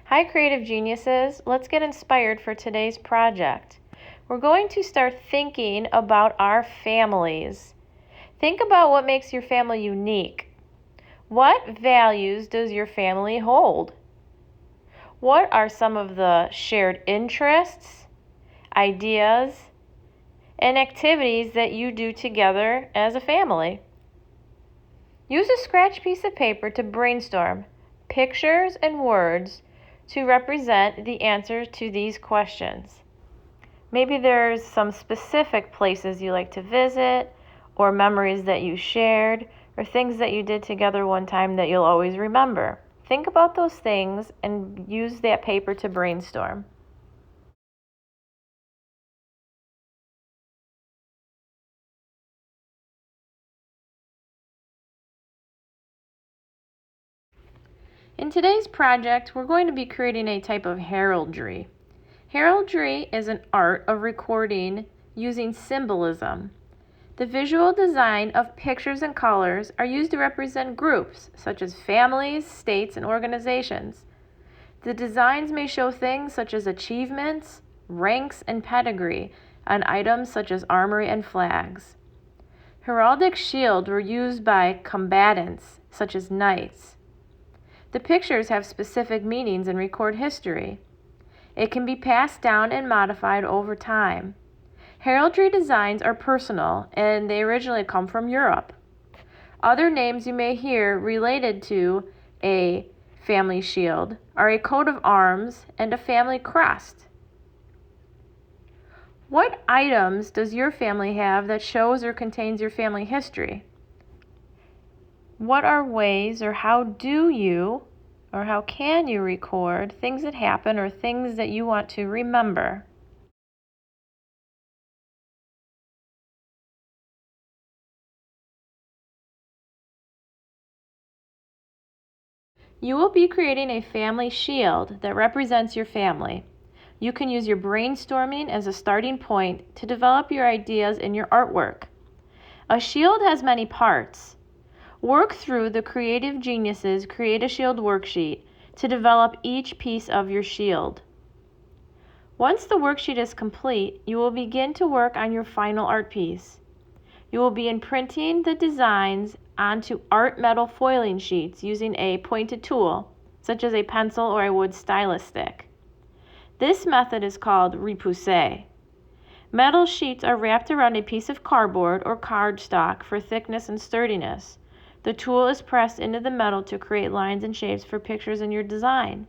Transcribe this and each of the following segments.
Hi creative geniuses, let's get inspired for today's project. We're going to start thinking about our families. Think about what makes your family unique. What values does your family hold? What are some of the shared interests, ideas, and activities that you do together as a family? Use a scratch piece of paper to brainstorm pictures and words to represent the answers to these questions. Maybe there's some specific places you like to visit, or memories that you shared, or things that you did together one time that you'll always remember. Think about those things and use that paper to brainstorm. In today's project, we're going to be creating a type of heraldry. Heraldry is an art of recording using symbolism. The visual design of pictures and colors are used to represent groups, such as families, states, and organizations. The designs may show things such as achievements, ranks, and pedigree on items such as armory and flags. Heraldic shields were used by combatants, such as knights. The pictures have specific meanings and record history. It can be passed down and modified over time. Heraldry designs are personal, and they originally come from Europe. Other names you may hear related to a family shield are a coat of arms and a family crest. What items does your family have that shows or contains your family history? What are ways, or how do you, or how can you record things that happen or things that you want to remember? You will be creating a family shield that represents your family. You can use your brainstorming as a starting point to develop your ideas in your artwork. A shield has many parts. Work through the Creative Geniuses Create a Shield worksheet to develop each piece of your shield. Once the worksheet is complete, you will begin to work on your final art piece. You will be imprinting the designs onto art metal foiling sheets using a pointed tool, such as a pencil or a wood stylus stick. This method is called repousse. Metal sheets are wrapped around a piece of cardboard or cardstock for thickness and sturdiness. The tool is pressed into the metal to create lines and shapes for pictures in your design.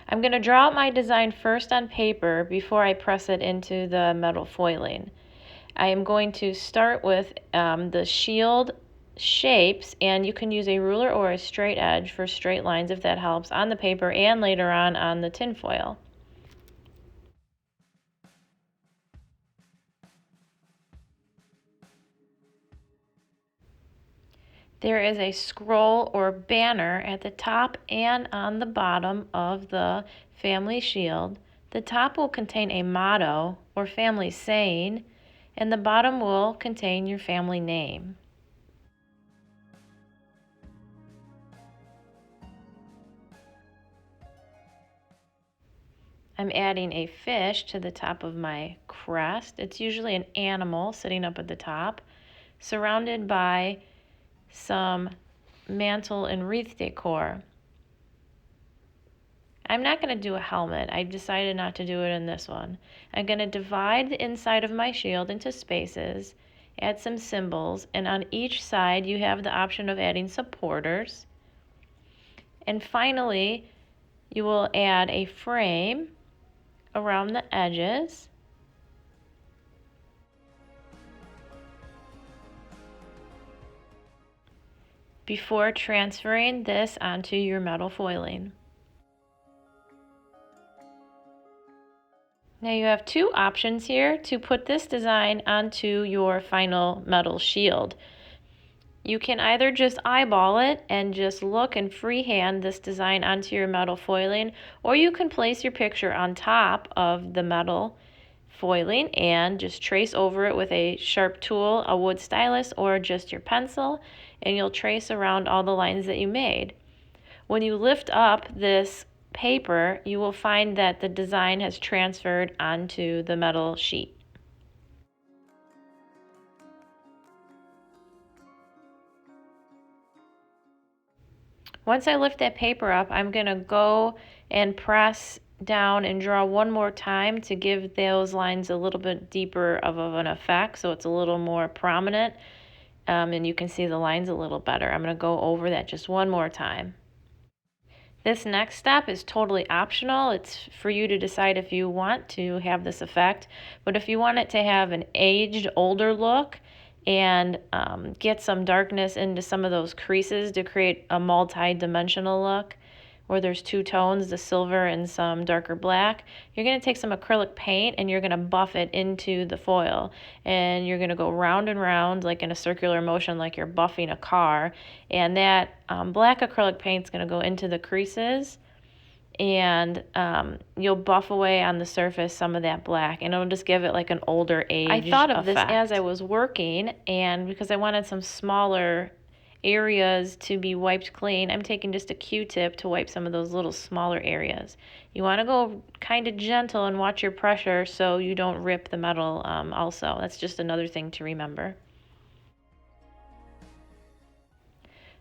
I'm going to draw out my design first on paper before I press it into the metal foiling. I am going to start with the shield shapes, and you can use a ruler or a straight edge for straight lines if that helps, on the paper and later on the tin foil. There is a scroll or banner at the top and on the bottom of the family shield. The top will contain a motto or family saying, and the bottom will contain your family name. I'm adding a fish to the top of my crest. It's usually an animal sitting up at the top, surrounded by some mantle and wreath decor. I'm not going to do a helmet. I decided not to do it in this one. I'm going to divide the inside of my shield into spaces, add some symbols, and on each side you have the option of adding supporters. And finally, you will add a frame around the edges. Before transferring this onto your metal foiling. Now you have two options here to put this design onto your final metal shield. You can either just eyeball it and just look and freehand this design onto your metal foiling, or you can place your picture on top of the metal foiling and just trace over it with a sharp tool, a wood stylus, or just your pencil, and you'll trace around all the lines that you made. When you lift up this paper, you will find that the design has transferred onto the metal sheet. Once I lift that paper up, I'm going to go and press down and draw one more time to give those lines a little bit deeper of an effect, so it's a little more prominent, and you can see the lines a little better. I'm going to go over that just one more time. This next step is totally optional. It's for you to decide if you want to have this effect, but if you want it to have an aged, older look and get some darkness into some of those creases to create a multi-dimensional look where there's two tones, the silver and some darker black, you're going to take some acrylic paint and you're going to buff it into the foil. And you're going to go round and round like in a circular motion like you're buffing a car. And that black acrylic paint's going to go into the creases, and you'll buff away on the surface some of that black, and it'll just give it like an older age effect. I thought of this as I was working, and because I wanted some smaller areas to be wiped clean, I'm taking just a Q-tip to wipe some of those little smaller areas. You want to go kind of gentle and watch your pressure so you don't rip the metal also. That's just another thing to remember.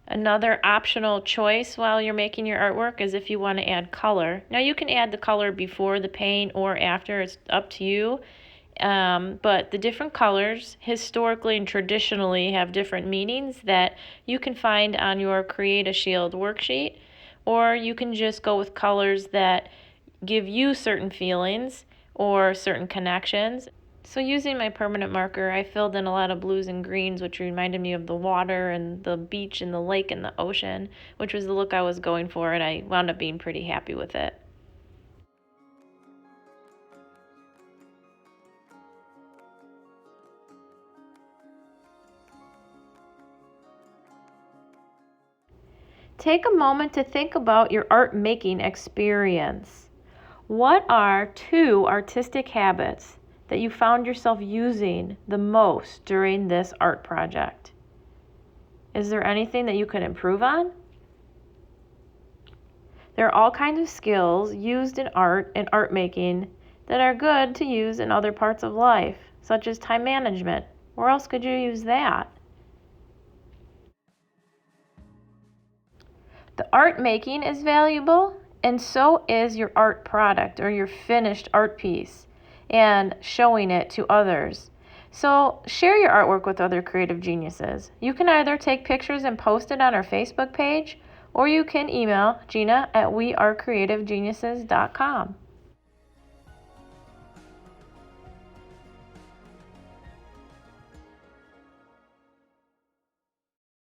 Another optional choice while you're making your artwork is if you want to add color. Now you can add the color before the paint or after, it's up to you. But the different colors historically and traditionally have different meanings that you can find on your Create a Shield worksheet, or you can just go with colors that give you certain feelings or certain connections. So using my permanent marker, I filled in a lot of blues and greens, which reminded me of the water and the beach and the lake and the ocean, which was the look I was going for, and I wound up being pretty happy with it. Take a moment to think about your art making experience. What are 2 artistic habits that you found yourself using the most during this art project? Is there anything that you could improve on? There are all kinds of skills used in art and art making that are good to use in other parts of life, such as time management. Where else could you use that? The art making is valuable, and so is your art product or your finished art piece and showing it to others. So share your artwork with other creative geniuses. You can either take pictures and post it on our Facebook page, or you can email Gina at wearecreativegeniuses.com.